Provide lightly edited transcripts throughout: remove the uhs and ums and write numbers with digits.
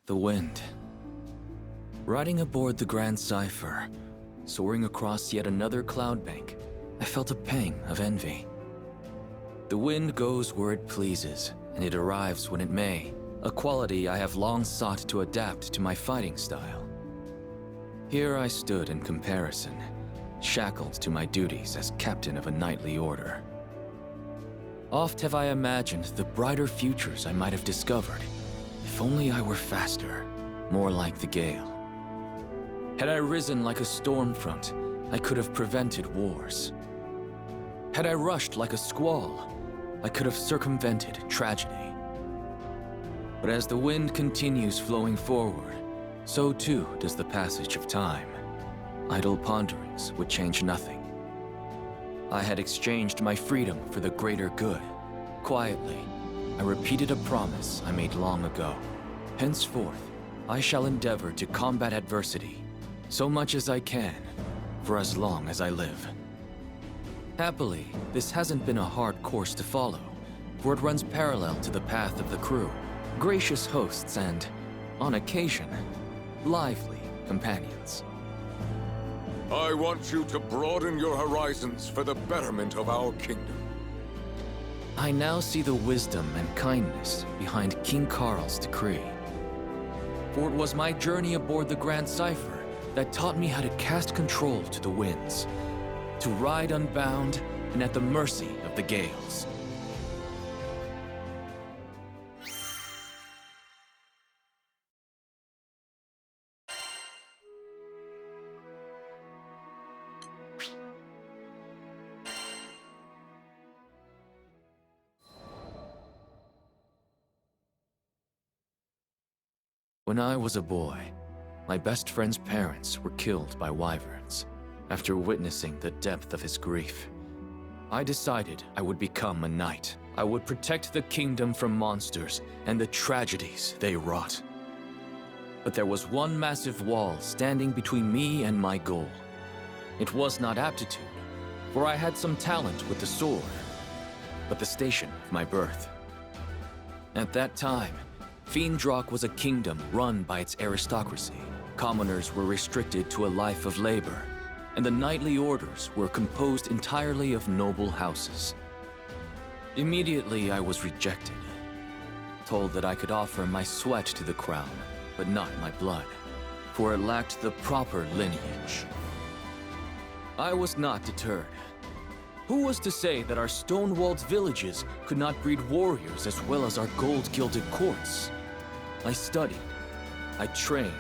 The wind. Riding aboard the Grand Cipher, soaring across yet another cloud bank, I felt a pang of envy. The wind goes where it pleases, and it arrives when it may, a quality I have long sought to adapt to my fighting style. Here I stood in comparison, shackled to my duties as captain of a knightly order. Oft have I imagined the brighter futures I might have discovered, if only I were faster, more like the gale. Had I risen like a storm front, I could have prevented wars. Had I rushed like a squall, I could have circumvented tragedy. But as the wind continues flowing forward, so too does the passage of time. Idle ponderings would change nothing. I had exchanged my freedom for the greater good. Quietly, I repeated a promise I made long ago. Henceforth, I shall endeavor to combat adversity, so much as I can, for as long as I live. Happily, this hasn't been a hard course to follow, for it runs parallel to the path of the crew, gracious hosts and, on occasion, lively companions. I want you to broaden your horizons for the betterment of our kingdom. I now see the wisdom and kindness behind King Carl's decree. For it was my journey aboard the Grand Cipher that taught me how to cast control to the winds, to ride unbound and at the mercy of the gales. When I was a boy, my best friend's parents were killed by wyverns. After witnessing the depth of his grief, I decided I would become a knight. I would protect the kingdom from monsters and the tragedies they wrought. But there was one massive wall standing between me and my goal. It was not aptitude, for I had some talent with the sword, but the station of my birth. At that time, Fiendrock was a kingdom run by its aristocracy. Commoners were restricted to a life of labor, and the knightly orders were composed entirely of noble houses. Immediately I was rejected, told that I could offer my sweat to the crown, but not my blood, for it lacked the proper lineage. I was not deterred. Who was to say that our stone-walled villages could not breed warriors as well as our gold-gilded courts? I studied, I trained,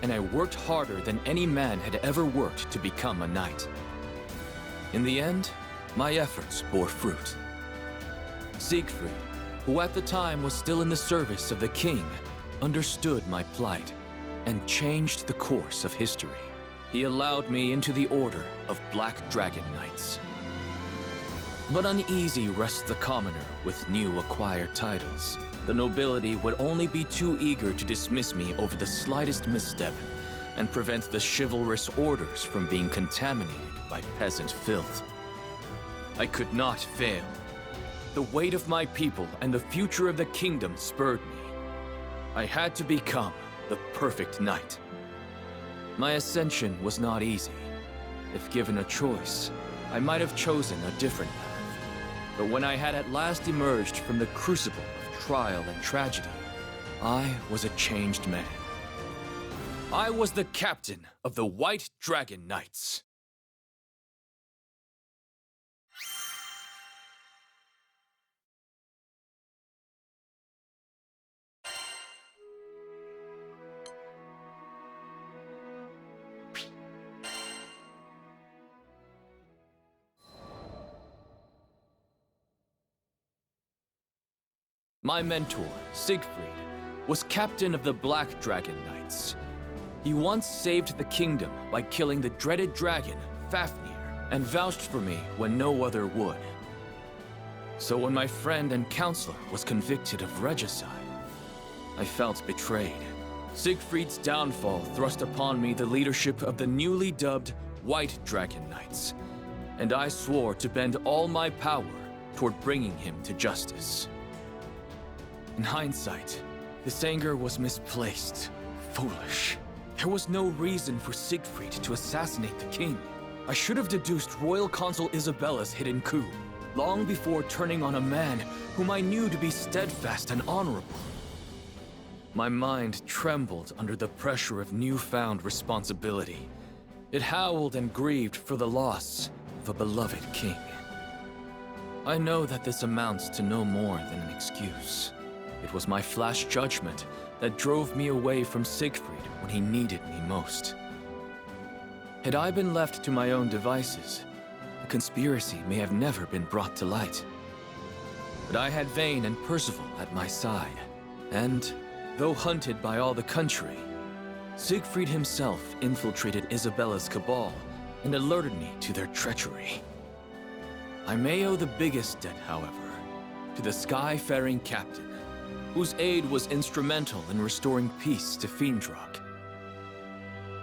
and I worked harder than any man had ever worked to become a knight. In the end, my efforts bore fruit. Siegfried, who at the time was still in the service of the king, understood my plight and changed the course of history. He allowed me into the order of Black Dragon Knights. But uneasy rests the commoner with new acquired titles. The nobility would only be too eager to dismiss me over the slightest misstep and prevent the chivalrous orders from being contaminated by peasant filth. I could not fail. The weight of my people and the future of the kingdom spurred me. I had to become the perfect knight. My ascension was not easy. If given a choice, I might have chosen a different path. But when I had at last emerged from the crucible of trial and tragedy, I was a changed man. I was the captain of the White Dragon Knights. My mentor, Siegfried, was captain of the Black Dragon Knights. He once saved the kingdom by killing the dreaded dragon, Fafnir, and vouched for me when no other would. So when my friend and counselor was convicted of regicide, I felt betrayed. Siegfried's downfall thrust upon me the leadership of the newly dubbed White Dragon Knights, and I swore to bend all my power toward bringing him to justice. In hindsight, This anger was misplaced, foolish. There was no reason for Siegfried to assassinate the king. I should have deduced royal consort Isabella's hidden coup, long before turning on a man whom I knew to be steadfast and honorable. My mind trembled under the pressure of newfound responsibility. It howled and grieved for the loss of a beloved king. I know that this amounts to no more than an excuse. It was my flash judgment that drove me away from Siegfried when he needed me most. Had I been left to my own devices, the conspiracy may have never been brought to light. But I had Vayne and Percival at my side, and, though hunted by all the country, Siegfried himself infiltrated Isabella's cabal and alerted me to their treachery. I may owe the biggest debt, however, to the sky-faring captain, whose aid was instrumental in restoring peace to Fiendrock.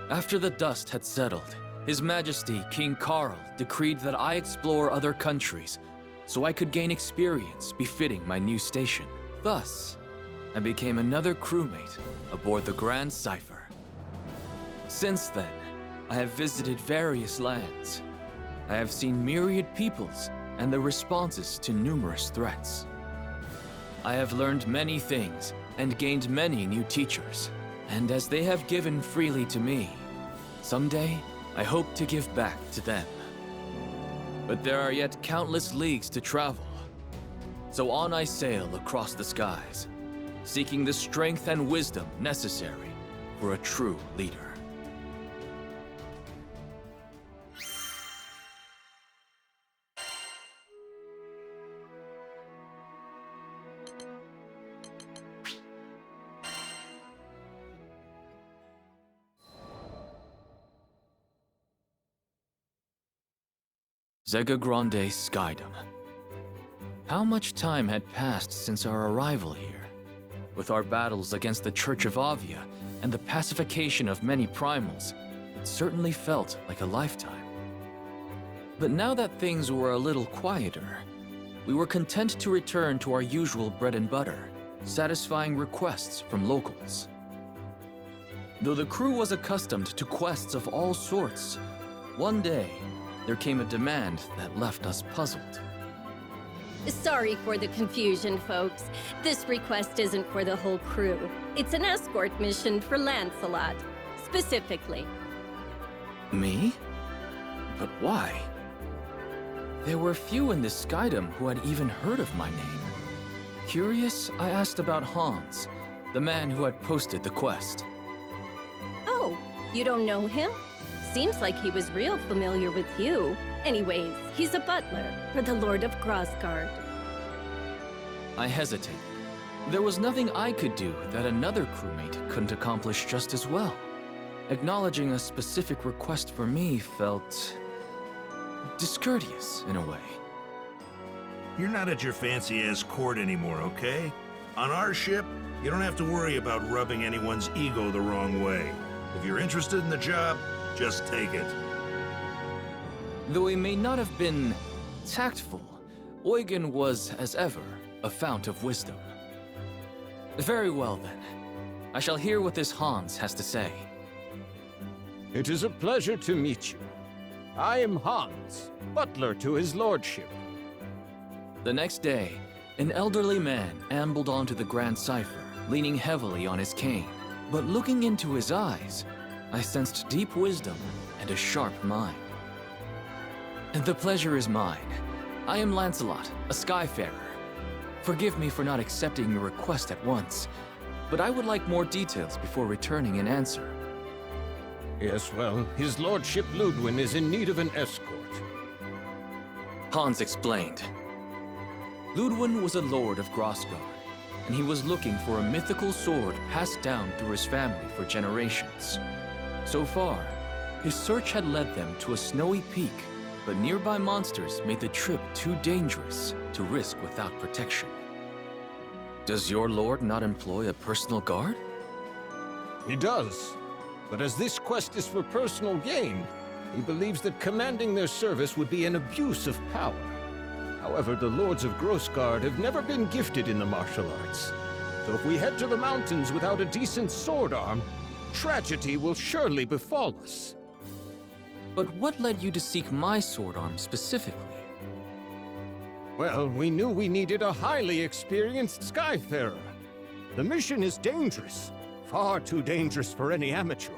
After the dust had settled, His Majesty King Carl decreed that I explore other countries so I could gain experience befitting my new station. Thus, I became another crewmate aboard the Grand Cipher. Since then, I have visited various lands. I have seen myriad peoples and their responses to numerous threats. I have learned many things and gained many new teachers. And as they have given freely to me, someday I hope to give back to them. But there are yet countless leagues to travel. So on I sail across the skies, seeking the strength and wisdom necessary for a true leader. Zega Grande Skydom. How much time had passed since our arrival here? With our battles against the Church of Avia and the pacification of many primals, it certainly felt like a lifetime. But now that things were a little quieter, we were content to return to our usual bread and butter, satisfying requests from locals. Though the crew was accustomed to quests of all sorts, one day, there came a demand that left us puzzled. Sorry for the confusion, folks. This request isn't for the whole crew. It's an escort mission for Lancelot, specifically. Me? But why? There were few in this Skydom who had even heard of my name. Curious, I asked about Hans, the man who had posted the quest. Oh, you don't know him? Seems like he was real familiar with you. Anyways, he's a butler for the Lord of Grassgard. I hesitated. There was nothing I could do that another crewmate couldn't accomplish just as well. Acknowledging a specific request for me felt discourteous in a way. You're not at your fancy-ass court anymore, okay? On our ship, you don't have to worry about rubbing anyone's ego the wrong way. If you're interested in the job, just take it. Though he may not have been tactful, Eugen was, as ever, a fount of wisdom. Very well, then. I shall hear what this Hans has to say. It is a pleasure to meet you. I am Hans, butler to his lordship. The next day, an elderly man ambled onto the Grand Cipher, leaning heavily on his cane. But looking into his eyes, I sensed deep wisdom and a sharp mind. The pleasure is mine. I am Lancelot, a Skyfarer. Forgive me for not accepting your request at once, but I would like more details before returning an answer. Yes, well, his lordship Ludwin is in need of an escort. Hans explained. Ludwin was a lord of Grassgard, and he was looking for a mythical sword passed down through his family for generations. So far, his search had led them to a snowy peak, but nearby monsters made the trip too dangerous to risk without protection. Does your lord not employ a personal guard? He does, but as this quest is for personal gain, he believes that commanding their service would be an abuse of power. However, the lords of Grassgard have never been gifted in the martial arts. So if we head to the mountains without a decent sword arm, tragedy will surely befall us. But what led you to seek my sword arm specifically? Well, we knew we needed a highly experienced Skyfarer. The mission is dangerous, far too dangerous for any amateur.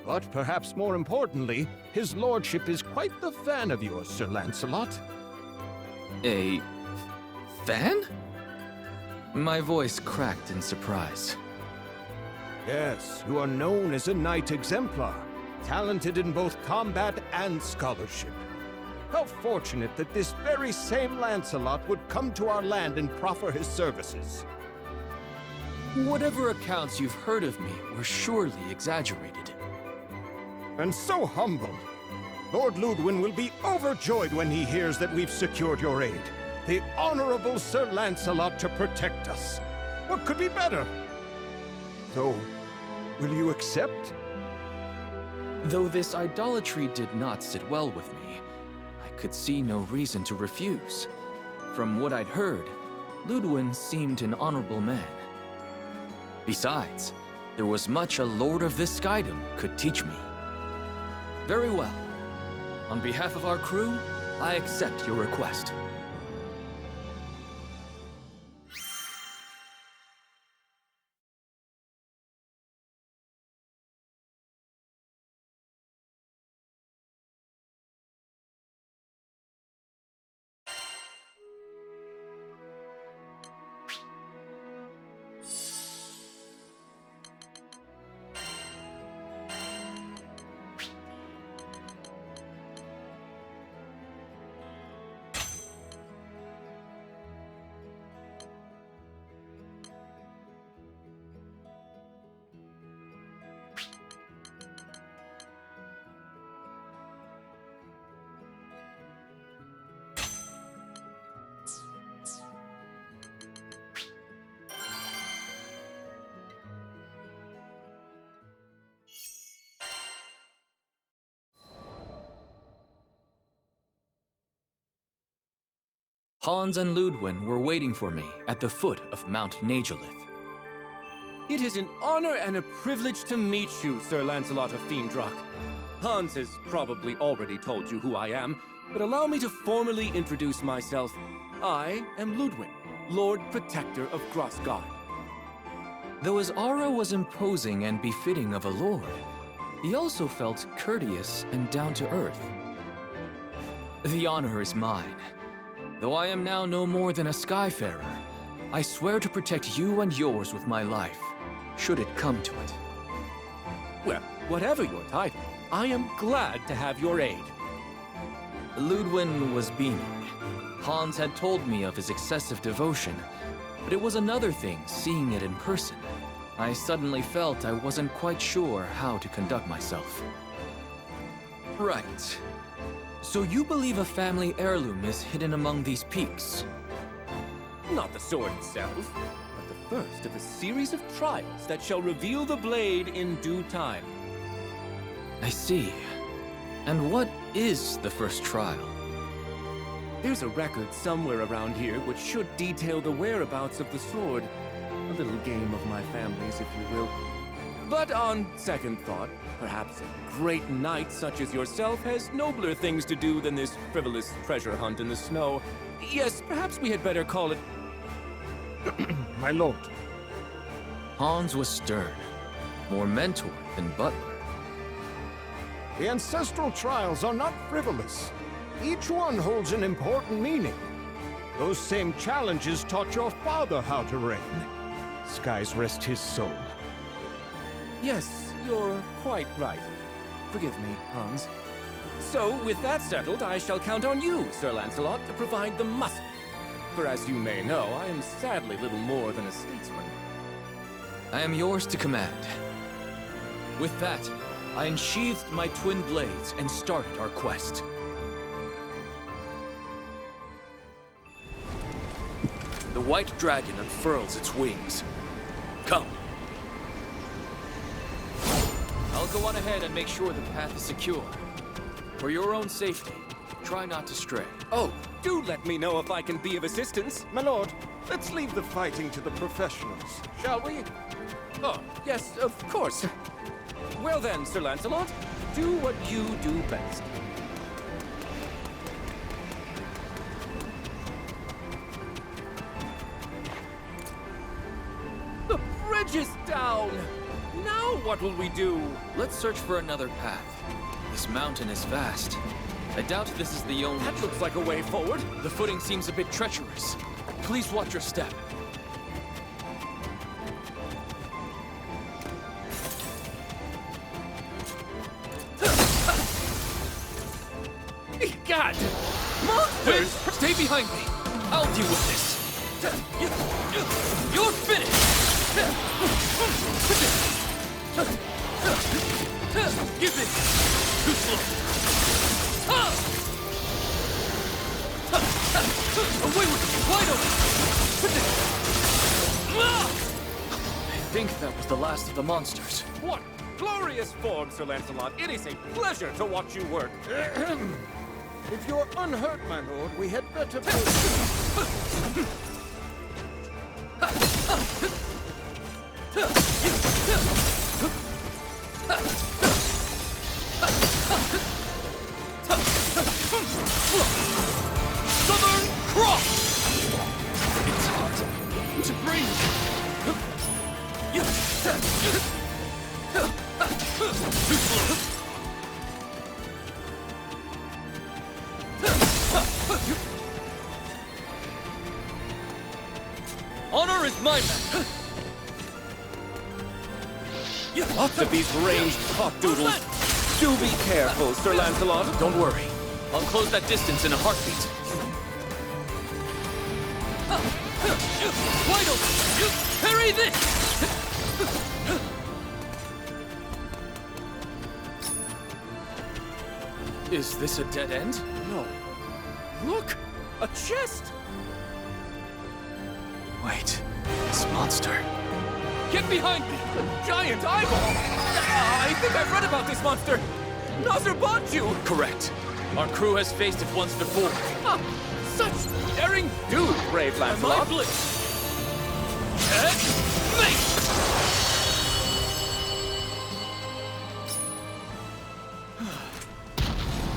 But perhaps more importantly, his lordship is quite the fan of yours, Sir Lancelot. A fan? My voice cracked in surprise. Yes, you are known as a knight exemplar, talented in both combat and scholarship. How fortunate that this very same Lancelot would come to our land and proffer his services. Whatever accounts you've heard of me were surely exaggerated. And so humble. Lord Ludwin will be overjoyed when he hears that we've secured your aid. The Honorable Sir Lancelot to protect us. What could be better? So, will you accept? Though this idolatry did not sit well with me, I could see no reason to refuse. From what I'd heard, Ludwin seemed an honorable man. Besides, there was much a Lord of this Skydom could teach me. Very well. On behalf of our crew, I accept your request. Hans and Ludwin were waiting for me at the foot of Mount Nagelith. It is an honor and a privilege to meet you, Sir Lancelot of Fiendrock. Hans has probably already told you who I am, but allow me to formally introduce myself. I am Ludwin, Lord Protector of Grossgard. Though his aura was imposing and befitting of a lord, he also felt courteous and down to earth. The honor is mine. Though I am now no more than a Skyfarer, I swear to protect you and yours with my life, should it come to it. Well, whatever your title, I am glad to have your aid. Ludwin was beaming. Hans had told me of his excessive devotion, but it was another thing seeing it in person. I suddenly felt I wasn't quite sure how to conduct myself. Right. So you believe a family heirloom is hidden among these peaks? Not the sword itself, but the first of a series of trials that shall reveal the blade in due time. I see. And what is the first trial? There's a record somewhere around here which should detail the whereabouts of the sword. A little game of my family's, if you will. But on second thought, perhaps a great knight such as yourself has nobler things to do than this frivolous treasure hunt in the snow. Yes, perhaps we had better call it... My lord. Hans was stern, more mentor than butler. The ancestral trials are not frivolous. Each one holds an important meaning. Those same challenges taught your father how to reign. Skies rest his soul. Yes, you're quite right. Forgive me, Hans. So, with that settled, I shall count on you, Sir Lancelot, to provide the muscle. For as you may know, I am sadly little more than a statesman. I am yours to command. With that, I unsheathed my twin blades and started our quest. The white dragon unfurls its wings. Come. I'll go on ahead and make sure the path is secure. For your own safety, Try not to stray. Oh, do let me know if I can be of assistance. My lord, let's leave the fighting to the professionals, shall we? Oh, yes, of course. Well then, Sir Lancelot, do what you do best. The bridge is down! Now what will we do? Let's search for another path. This mountain is vast. I doubt this is the only... That looks like a way forward. The footing seems a bit treacherous. Please watch your step. God! Monsters! Stay behind me. I'll deal with this. You're finished! Give it! Too slow! Away with it! Wide open! I think that was the last of the monsters. What glorious form, Sir Lancelot! It is a pleasure to watch you work. If you're unhurt, my lord, we had better Southern Cross! It's hard to breathe. Too slow. Honor is my matter. Lots of these ranged cock-doodles. Do be careful, Sir Lancelot. Don't worry. I'll close that distance in a heartbeat. Wide open! Parry this! Is this a dead end? No. Look! A chest! Wait, this monster. Get behind me! A giant eyeball! I think I've read about this monster! Nazarbanju! Correct. Our crew has faced it once before. Ah, such daring do, brave Lancelot!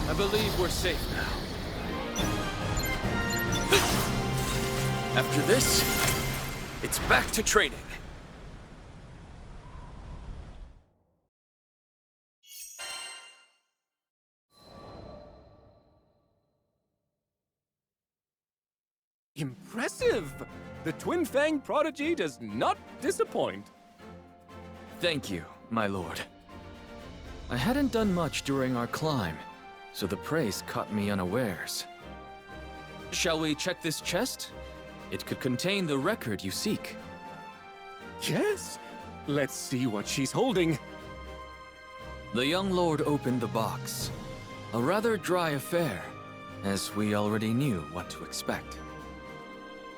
I believe we're safe now. After this, it's back to training. Impressive! The Twin Fang prodigy does not disappoint. Thank you, my lord. I hadn't done much during our climb, so the praise caught me unawares. Shall we check this chest? It could contain the record you seek. Yes! Let's see what she's holding. The young lord opened the box. A rather dry affair, as we already knew what to expect.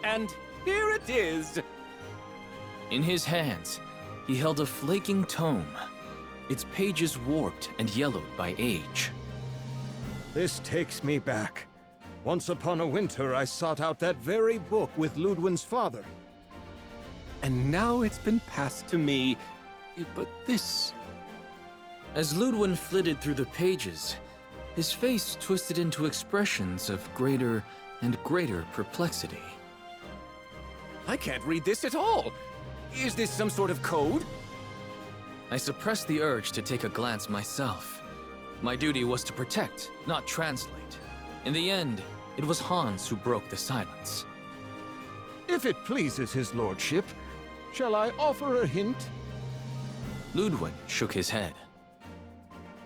And here it is! In his hands, he held a flaking tome, its pages warped and yellowed by age. This takes me back. Once upon a winter, I sought out that very book with Ludwin's father. And now it's been passed to me. But this... As Ludwin flitted through the pages, his face twisted into expressions of greater and greater perplexity. I can't read this at all. Is this some sort of code? I suppressed the urge to take a glance myself. My duty was to protect, not translate. In the end, it was Hans who broke the silence. If it pleases his lordship, shall I offer a hint? Ludwin shook his head.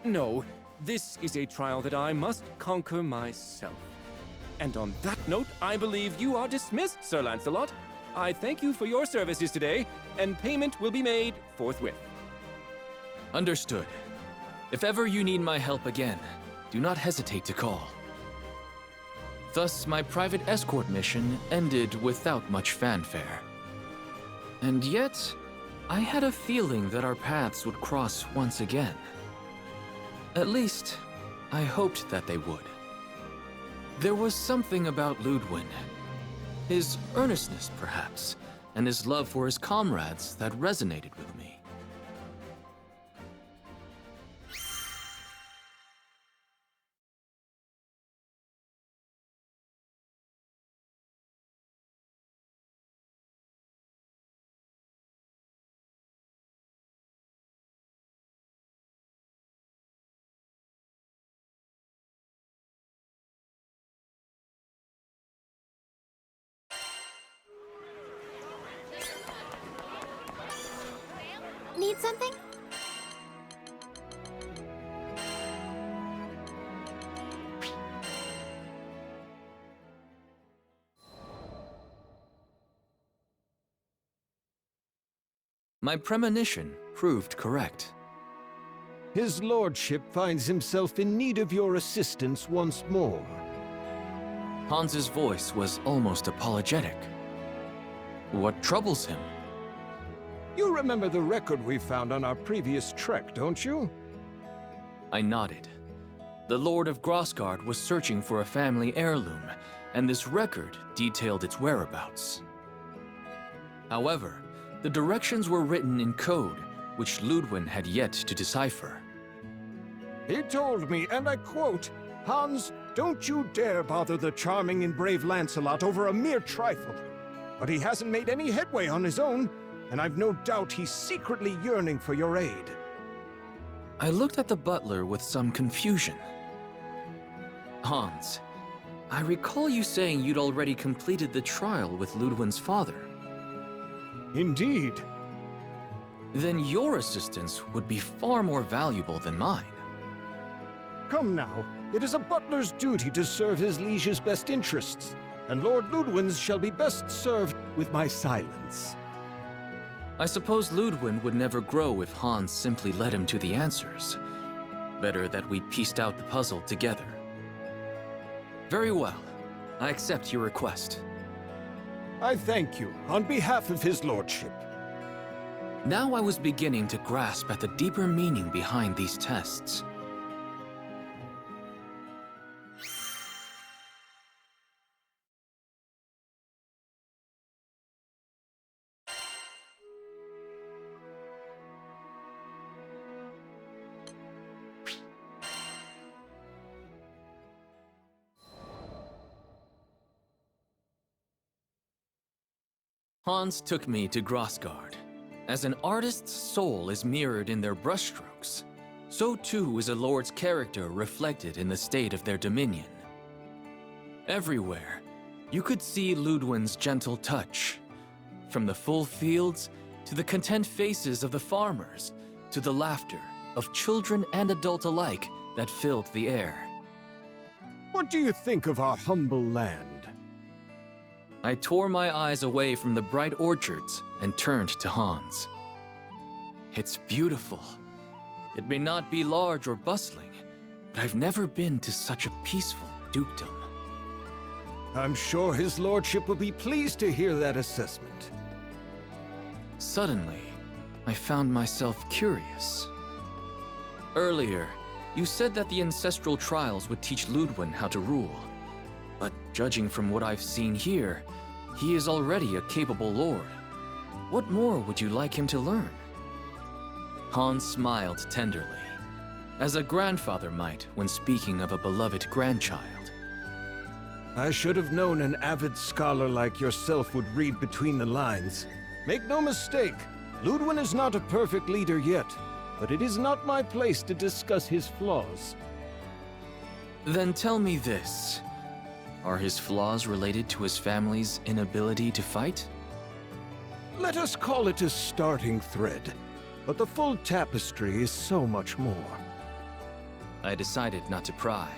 No, this is a trial that I must conquer myself. And on that note, I believe you are dismissed, Sir Lancelot. I thank you for your services today, and payment will be made forthwith. Understood. If ever you need my help again, do not hesitate to call. Thus, my private escort mission ended without much fanfare. And yet, I had a feeling that our paths would cross once again. At least, I hoped that they would. There was something about Ludwin. His earnestness, perhaps, and his love for his comrades that resonated with me. Need something? My premonition proved correct. His lordship finds himself in need of your assistance once more. Hans's voice was almost apologetic. What troubles him? You remember the record we found on our previous trek, don't you? I nodded. The Lord of Grossgard was searching for a family heirloom, and this record detailed its whereabouts. However, the directions were written in code, which Ludwin had yet to decipher. He told me, and I quote, "Hans, don't you dare bother the charming and brave Lancelot over a mere trifle." But he hasn't made any headway on his own, and I've no doubt he's secretly yearning for your aid. I looked at the butler with some confusion. Hans, I recall you saying you'd already completed the trial with Ludwin's father. Indeed. Then your assistance would be far more valuable than mine. Come now, it is a butler's duty to serve his liege's best interests, and Lord Ludwin's shall be best served with my silence. I suppose Ludwin would never grow if Hans simply led him to the answers. Better that we pieced out the puzzle together. Very well. I accept your request. I thank you on behalf of his lordship. Now I was beginning to grasp at the deeper meaning behind these tests. Hans took me to Grossgard. As an artist's soul is mirrored in their brushstrokes, so too is a lord's character reflected in the state of their dominion. Everywhere, you could see Ludwin's gentle touch. From the full fields, to the content faces of the farmers, to the laughter of children and adult alike that filled the air. What do you think of our humble land? I tore my eyes away from the bright orchards and turned to Hans. It's beautiful. It may not be large or bustling, but I've never been to such a peaceful dukedom. I'm sure his lordship will be pleased to hear that assessment. Suddenly, I found myself curious. Earlier, you said that the ancestral trials would teach Ludwin how to rule. But judging from what I've seen here, he is already a capable lord. What more would you like him to learn? Hans smiled tenderly, as a grandfather might when speaking of a beloved grandchild. I should have known an avid scholar like yourself would read between the lines. Make no mistake, Ludwin is not a perfect leader yet, but it is not my place to discuss his flaws. Then tell me this. Are his flaws related to his family's inability to fight? Let us call it a starting thread, but the full tapestry is so much more. I decided not to pry.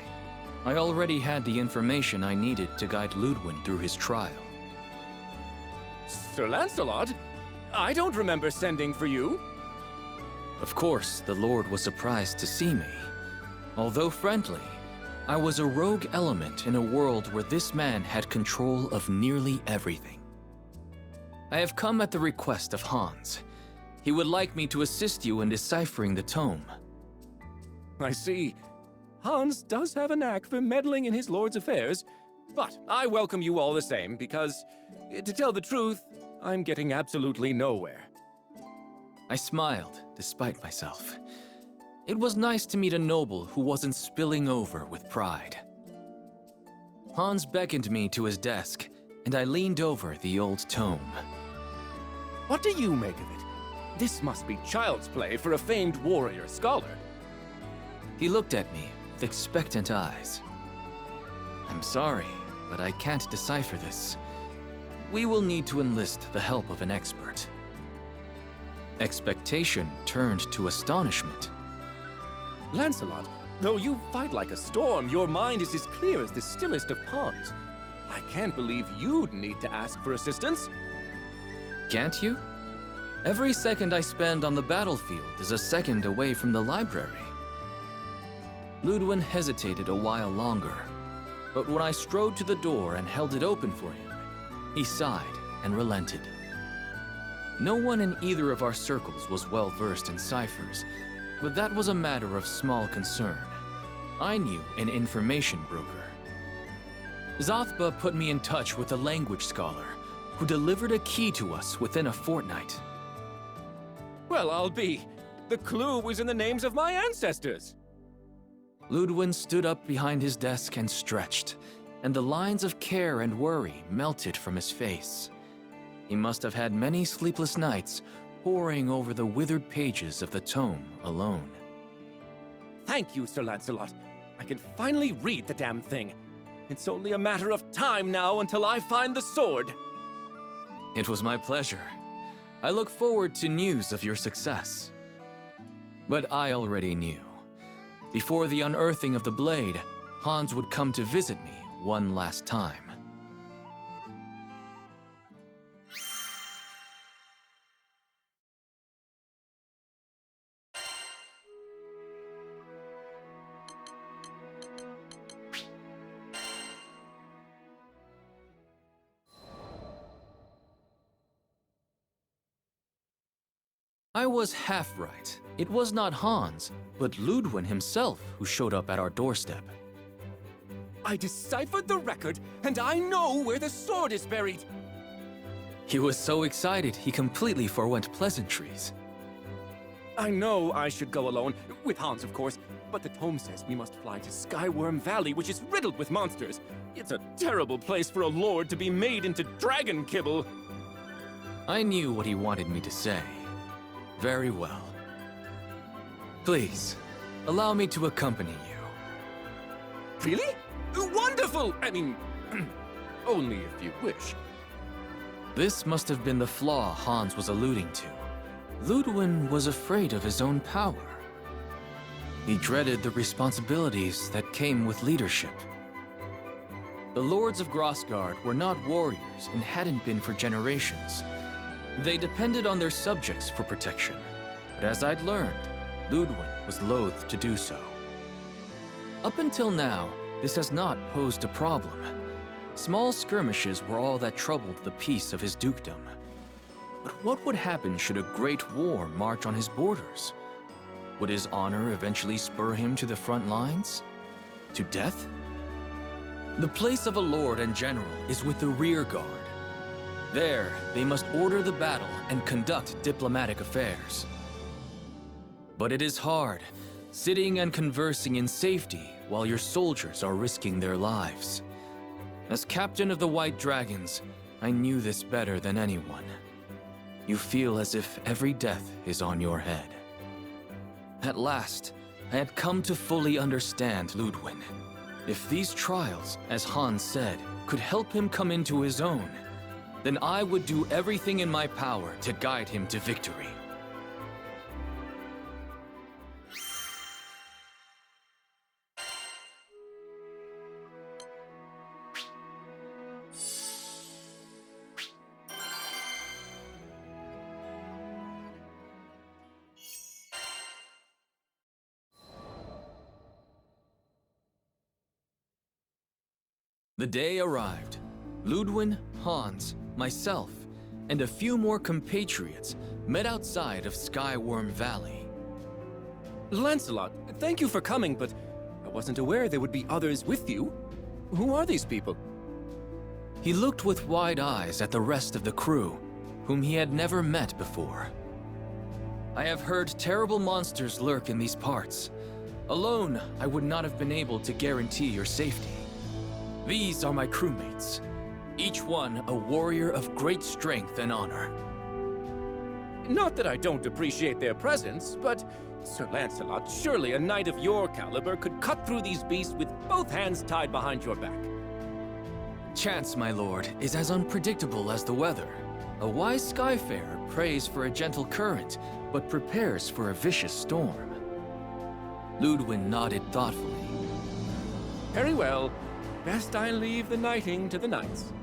I already had the information I needed to guide Ludwin through his trial. Sir Lancelot? I don't remember sending for you. Of course, the Lord was surprised to see me. Although friendly, I was a rogue element in a world where this man had control of nearly everything. I have come at the request of Hans. He would like me to assist you in deciphering the tome. I see. Hans does have a knack for meddling in his lord's affairs, but I welcome you all the same because, to tell the truth, I'm getting absolutely nowhere. I smiled, despite myself. It was nice to meet a noble who wasn't spilling over with pride. Hans beckoned me to his desk, and I leaned over the old tome. What do you make of it? This must be child's play for a famed warrior scholar. He looked at me with expectant eyes. I'm sorry, but I can't decipher this. We will need to enlist the help of an expert. Expectation turned to astonishment. Lancelot, though you fight like a storm, your mind is as clear as the stillest of ponds. I can't believe you'd need to ask for assistance. Can't you? Every second I spend on the battlefield is a second away from the library. Ludwin hesitated a while longer, but when I strode to the door and held it open for him, he sighed and relented. No one in either of our circles was well versed in ciphers, but that was a matter of small concern. I knew an information broker. Zothba put me in touch with a language scholar who delivered a key to us within a fortnight. Well, I'll be. The clue was in the names of my ancestors. Ludwin stood up behind his desk and stretched, and the lines of care and worry melted from his face. He must have had many sleepless nights poring over the withered pages of the tome alone. Thank you, Sir Lancelot. I can finally read the damn thing. It's only a matter of time now until I find the sword. It was my pleasure. I look forward to news of your success. But I already knew. Before the unearthing of the blade, Hans would come to visit me one last time. I was half right. It was not Hans, but Ludwin himself who showed up at our doorstep. I deciphered the record, and I know where the sword is buried. He was so excited he completely forwent pleasantries. I know I should go alone, with Hans of course, but the tome says we must fly to Skyworm Valley, which is riddled with monsters. It's a terrible place for a lord to be made into dragon kibble. I knew what he wanted me to say. Very well. Please, allow me to accompany you. Really? Wonderful! I mean, only if you wish. This must have been the flaw Hans was alluding to. Ludwin was afraid of his own power. He dreaded the responsibilities that came with leadership. The lords of Grossgard were not warriors and hadn't been for generations. They depended on their subjects for protection, but as I'd learned, Ludwin was loath to do so. Up until now, this has not posed a problem. Small skirmishes were all that troubled the peace of his dukedom. But what would happen should a great war march on his borders? Would his honor eventually spur him to the front lines? To death? The place of a lord and general is with the rear guard. There, they must order the battle and conduct diplomatic affairs. But it is hard, sitting and conversing in safety while your soldiers are risking their lives. As captain of the White Dragons, I knew this better than anyone. You feel as if every death is on your head. At last, I had come to fully understand Ludwin. If these trials, as Hans said, could help him come into his own, then I would do everything in my power to guide him to victory. The day arrived. Ludwin, Hans, myself, and a few more compatriots met outside of Skyworm Valley. Lancelot, thank you for coming, but Wasn't aware there would be others with you. Who are these people? He looked with wide eyes at the rest of the crew, whom he had never met before. I have heard terrible monsters lurk in these parts. Alone, I would not have been able to guarantee your safety. These are my crewmates, each one a warrior of great strength and honor. Not that I don't appreciate their presence, but Sir Lancelot, surely a knight of your caliber could cut through these beasts with both hands tied behind your back. Chance, my lord, is as unpredictable as the weather. A wise skyfarer prays for a gentle current, but prepares for a vicious storm. Ludwin nodded thoughtfully. Very well. Best I leave the knighting to the knights.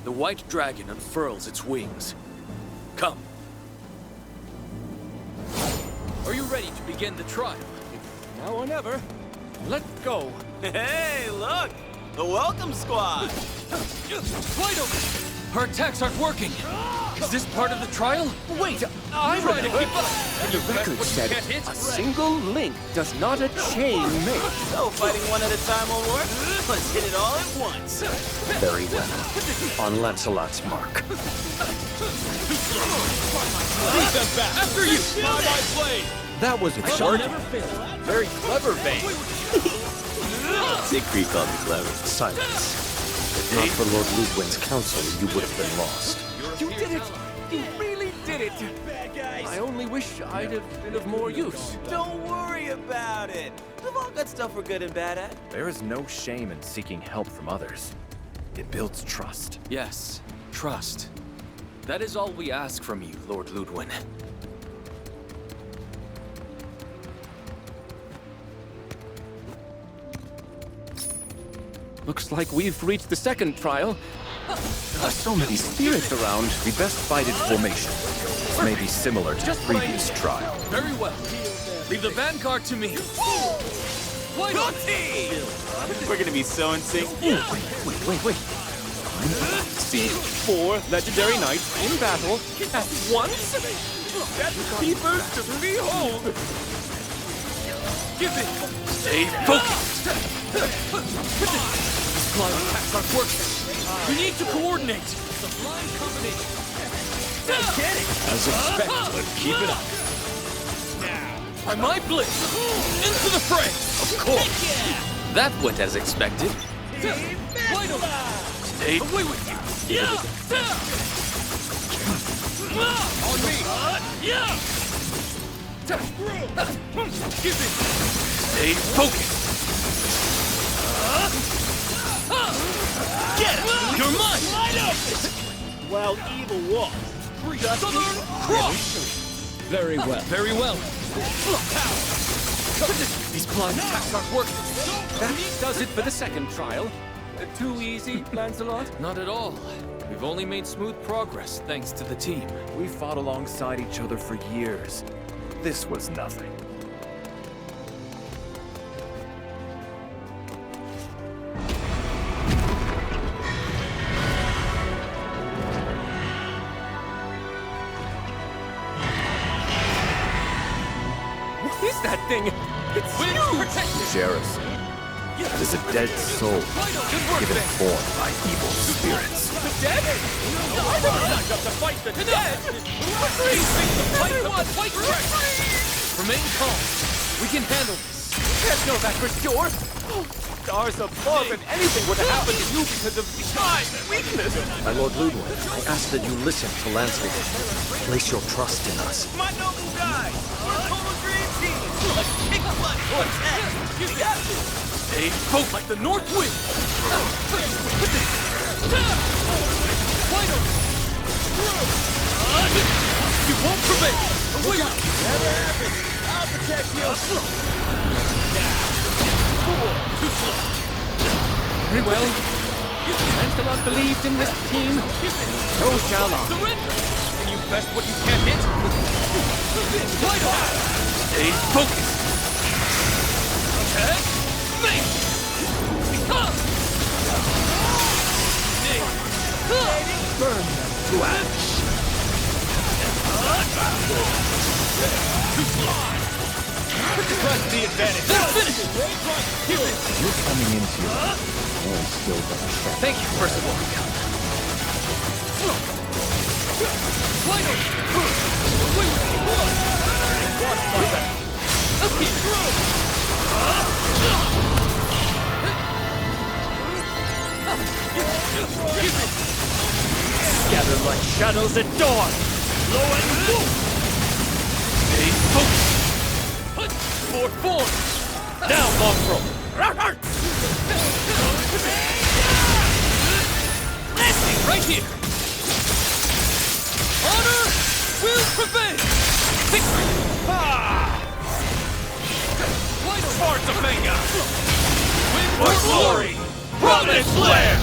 The white dragon unfurls its wings. Come. Are you ready to begin the trial? Now or never. Let's go. Hey, look! The welcome squad! Fight! Her attacks aren't working. Is this part of the trial? Wait, I Try to remember. keep up. The record said a single link does not a chain make. So, fighting one at a time won't work? Let's hit it all at once! Very well. On Lancelot's mark. After you! That was exciting. Very clever, Vane. Siegfried called me clever. Silence. If not for Lord Ludwin's counsel, you would have been lost. You did it! You really did it! I only wish I'd have been of more use. Don't worry about it. We've all got stuff we're good and bad at. There is no shame in seeking help from others. It builds trust. Yes, trust. That is all we ask from you, Lord Ludwin. Looks like we've reached the second trial. There are so many spirits around. We best fight in formation. This may be similar to the previous trial. Very well. Leave the vanguard to me. Fight on! We're gonna be so in sync. Wait. See 4 legendary knights in battle at once? That's keepers to behold! Give it! Stay focused! Flying attacks aren't working. We need to coordinate. It's a blind combination. Get it! As expected, keep it up. I might blitz. Into the fray. Of course. That went as expected. Stay away with you. On me. Give it. Stay focused. Get it! You're mine! While evil walks. Southern Cross! Very well. Very well. These blind attacks aren't working. That does it for the second trial. Too easy, Lancelot? Not at all. We've only made smooth progress thanks to the team. We fought alongside each other for years. This was nothing. What is that thing? It's huge! Jealousy. It is a dead soul, given form by evil spirits. The dead? I never signed up to fight the dead! Everyone, fight back! Remain calm. We can handle this. Can't know that for sure! Stars above, if anything were to happen to you because of my weakness! My Lord Ludwin, I ask that you listen to Lancelot. Place your trust in us. My noble guy! We're a total dream team! Let's kick butt for attack! You got this! Stay focused like the north wind. You won't prevail. Away with you. Never happened! I'll protect you! Too slow. Very well. Lancelot believed in this team. So shall I. Surrender. Can you best what you can't hit? Fight on. Stay focused. Attack. Burn them to ash. Too coming into you. Or still got trapped. Thank you, first of all. Gather like shadows at dawn! Low and low! Stay focused! For form! Now, Mongrel! Landing right here! Honor will prevail! Victory! Sparta Venga! Win for glory! Providence Lair!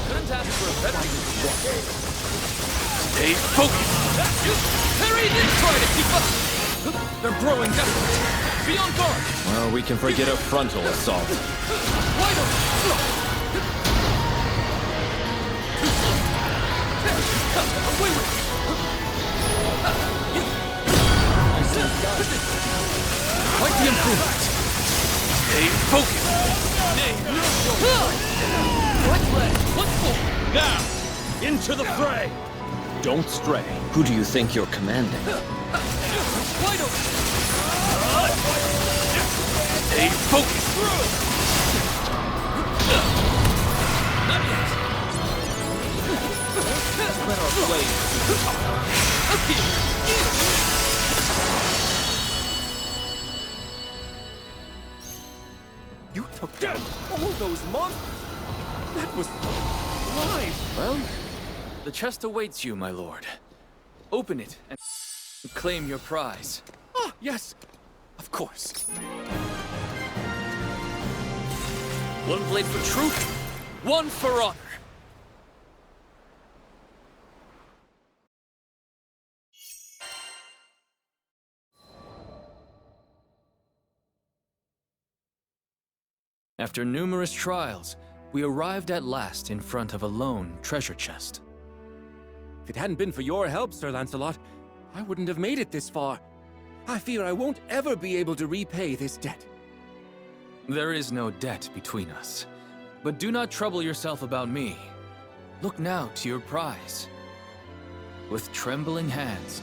Couldn't ask for a better Stay focused! Parry this try to keep up! They're growing desperate! Be on guard! Well, we can forget a frontal assault. Wide open! Away with it! Quite the improvement. Stay focused! What's left? What's for? Now! Into the fray! Don't stray. Who do you think you're commanding? Wide open! Stay focused! Not yet! Let our blade. Up here! You took down all those monsters! That was live! Well, the chest awaits you, my lord. Open it and claim your prize. Ah, yes! Of course. One blade for truth, one for honor. After numerous trials, we arrived at last in front of a lone treasure chest. If it hadn't been for your help, Sir Lancelot, I wouldn't have made it this far. I fear I won't ever be able to repay this debt. There is no debt between us. But do not trouble yourself about me. Look now to your prize. With trembling hands,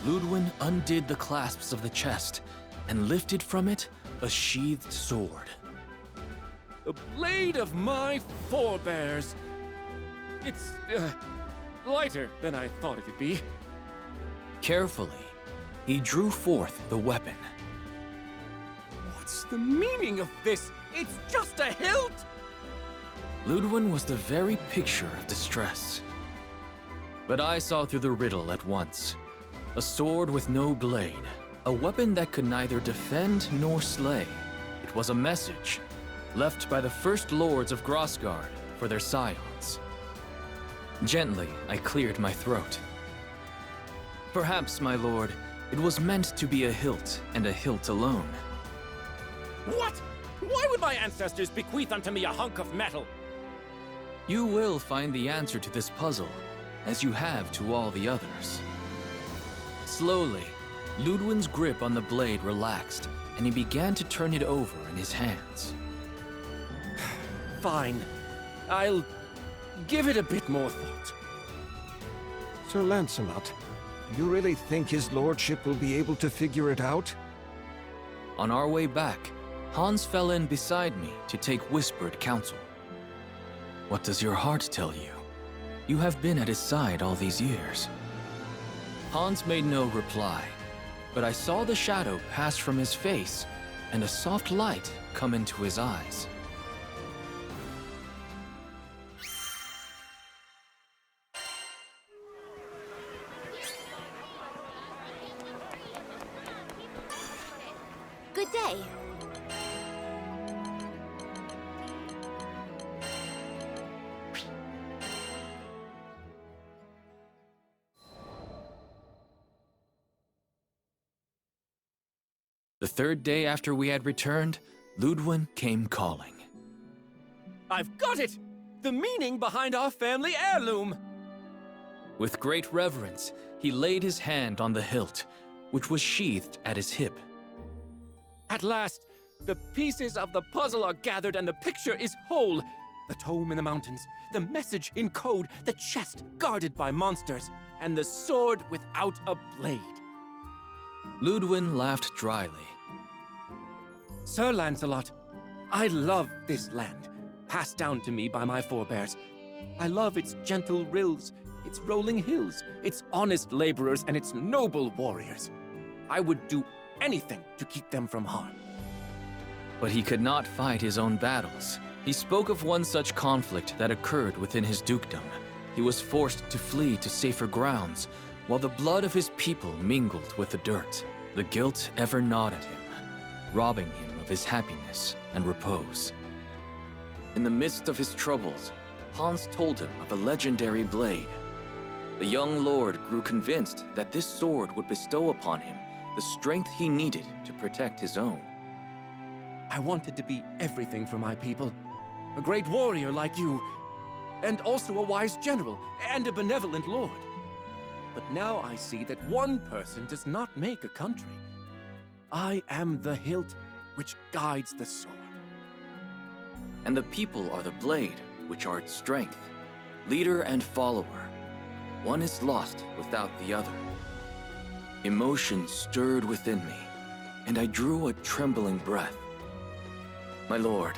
Ludwin undid the clasps of the chest and lifted from it a sheathed sword. The blade of my forebears. It's, lighter than I thought it would be. Carefully, he drew forth the weapon. What's the meaning of this? It's just a hilt! Ludwin was the very picture of distress. But I saw through the riddle at once. A sword with no blade. A weapon that could neither defend nor slay. It was a message, left by the first lords of Grosgard for their scions. Gently, I cleared my throat. Perhaps, my lord, it was meant to be a hilt, and a hilt alone. What? Why would my ancestors bequeath unto me a hunk of metal? You will find the answer to this puzzle, as you have to all the others. Slowly, Ludwin's grip on the blade relaxed, and he began to turn it over in his hands. Fine. I'll give it a bit more thought. Sir Lancelot, you really think his lordship will be able to figure it out? On our way back, Hans fell in beside me to take whispered counsel. What does your heart tell you? You have been at his side all these years. Hans made no reply, but I saw the shadow pass from his face and a soft light come into his eyes. Good day. The third day after we had returned, Ludwin came calling. I've got it! The meaning behind our family heirloom! With great reverence, he laid his hand on the hilt, which was sheathed at his hip. At last, The pieces of the puzzle are gathered and the picture is whole. The tome in the mountains, the message in code, the chest guarded by monsters, and the sword without a blade. Ludwin laughed dryly. Sir Lancelot, I love this land, passed down to me by my forebears. I love its gentle rills, its rolling hills, its honest laborers, and its noble warriors. I would do anything to keep them from harm. But he could not fight his own battles. He spoke of one such conflict that occurred within his dukedom. He was forced to flee to safer grounds, while the blood of his people mingled with the dirt. The guilt ever gnawed at him, robbing him of his happiness and repose. In the midst of his troubles, Hans told him of a legendary blade. The young lord grew convinced that this sword would bestow upon him the strength he needed to protect his own. I wanted to be everything for my people. A great warrior like you, and also a wise general, and a benevolent lord. But now I see that one person does not make a country. I am the hilt which guides the sword. And the people are the blade, which are its strength. Leader and follower. One is lost without the other. Emotion stirred within me, and I drew a trembling breath. My lord,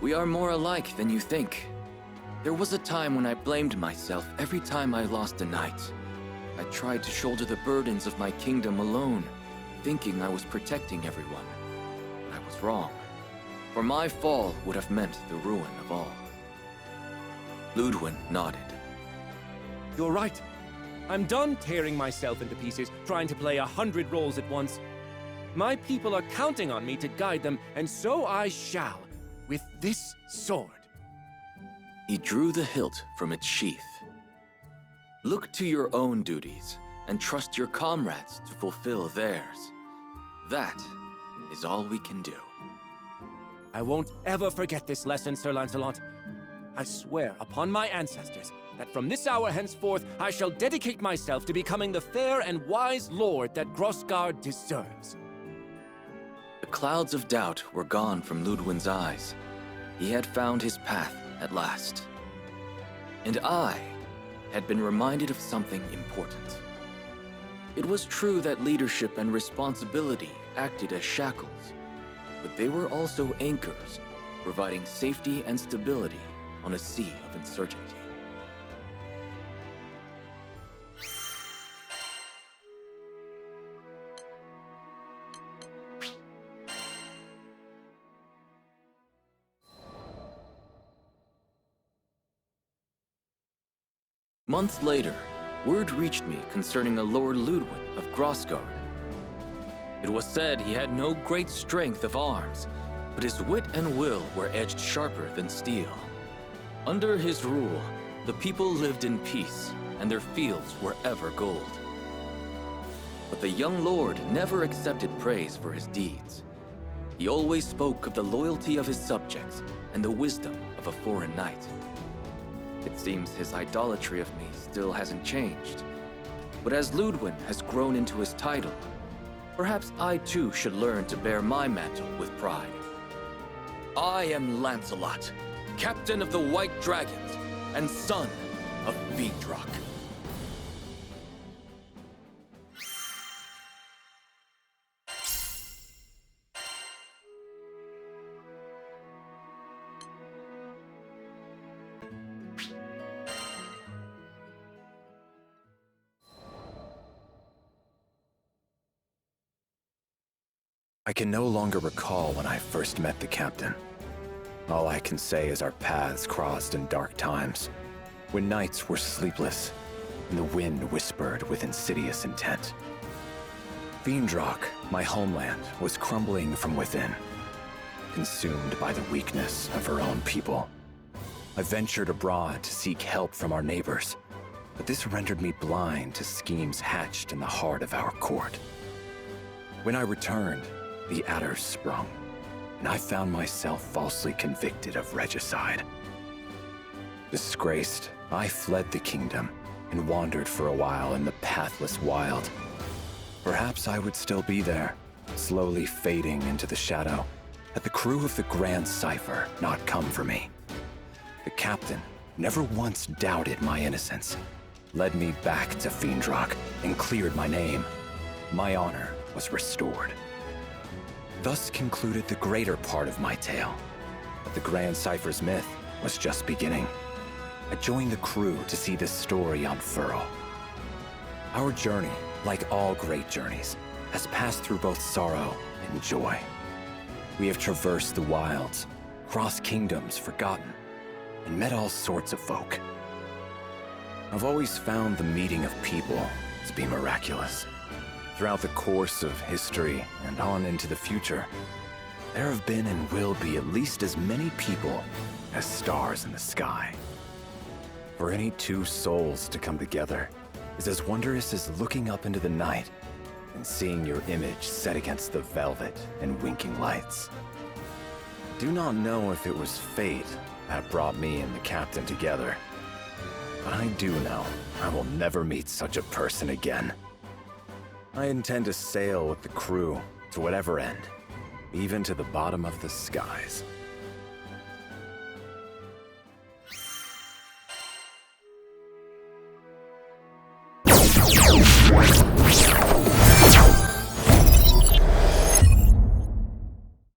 we are more alike than you think. There was a time when I blamed myself every time I lost a knight. I tried to shoulder the burdens of my kingdom alone, thinking I was protecting everyone. But I was wrong, for my fall would have meant the ruin of all. Ludwin nodded. You're right. I'm done tearing myself into pieces, trying to play 100 roles at once. My people are counting on me to guide them, and so I shall, with this sword. He drew the hilt from its sheath. Look to your own duties, and trust your comrades to fulfill theirs. That is all we can do. I won't ever forget this lesson, Sir Lancelot. I swear upon my ancestors that from this hour henceforth I shall dedicate myself to becoming the fair and wise lord that Grosgard deserves. The clouds of doubt were gone from Ludwin's eyes. He had found his path at last. And I had been reminded of something important. It was true that leadership and responsibility acted as shackles, but they were also anchors, providing safety and stability on a sea of uncertainty. Months later, word reached me concerning a Lord Ludwin of Grosgard. It was said he had no great strength of arms, but his wit and will were edged sharper than steel. Under his rule, the people lived in peace, and their fields were ever gold. But the young lord never accepted praise for his deeds. He always spoke of the loyalty of his subjects and the wisdom of a foreign knight. It seems his idolatry of me still hasn't changed. But as Ludwin has grown into his title, perhaps I too should learn to bear my mantle with pride. I am Lancelot, captain of the White Dragons, and son of Fiendrock. I can no longer recall when I first met the captain. All I can say is our paths crossed in dark times, when nights were sleepless, and the wind whispered with insidious intent. Fiendrock, my homeland, was crumbling from within, consumed by the weakness of her own people. I ventured abroad to seek help from our neighbors, but this rendered me blind to schemes hatched in the heart of our court. When I returned, the adders sprung, and I found myself falsely convicted of regicide. Disgraced, I fled the kingdom and wandered for a while in the pathless wild. Perhaps I would still be there, slowly fading into the shadow, had the crew of the Grand Cipher not come for me. The captain never once doubted my innocence, led me back to Fiendrock, and cleared my name. My honor was restored. Thus concluded the greater part of my tale. But the Grand Cipher's myth was just beginning. I joined the crew to see this story unfurl. Our journey, like all great journeys, has passed through both sorrow and joy. We have traversed the wilds, crossed kingdoms forgotten, and met all sorts of folk. I've always found the meeting of people to be miraculous. Throughout the course of history and on into the future, there have been and will be at least as many people as stars in the sky. For any two souls to come together is as wondrous as looking up into the night and seeing your image set against the velvet and winking lights. I do not know if it was fate that brought me and the captain together, but I do know I will never meet such a person again. I intend to sail with the crew to whatever end, even to the bottom of the skies.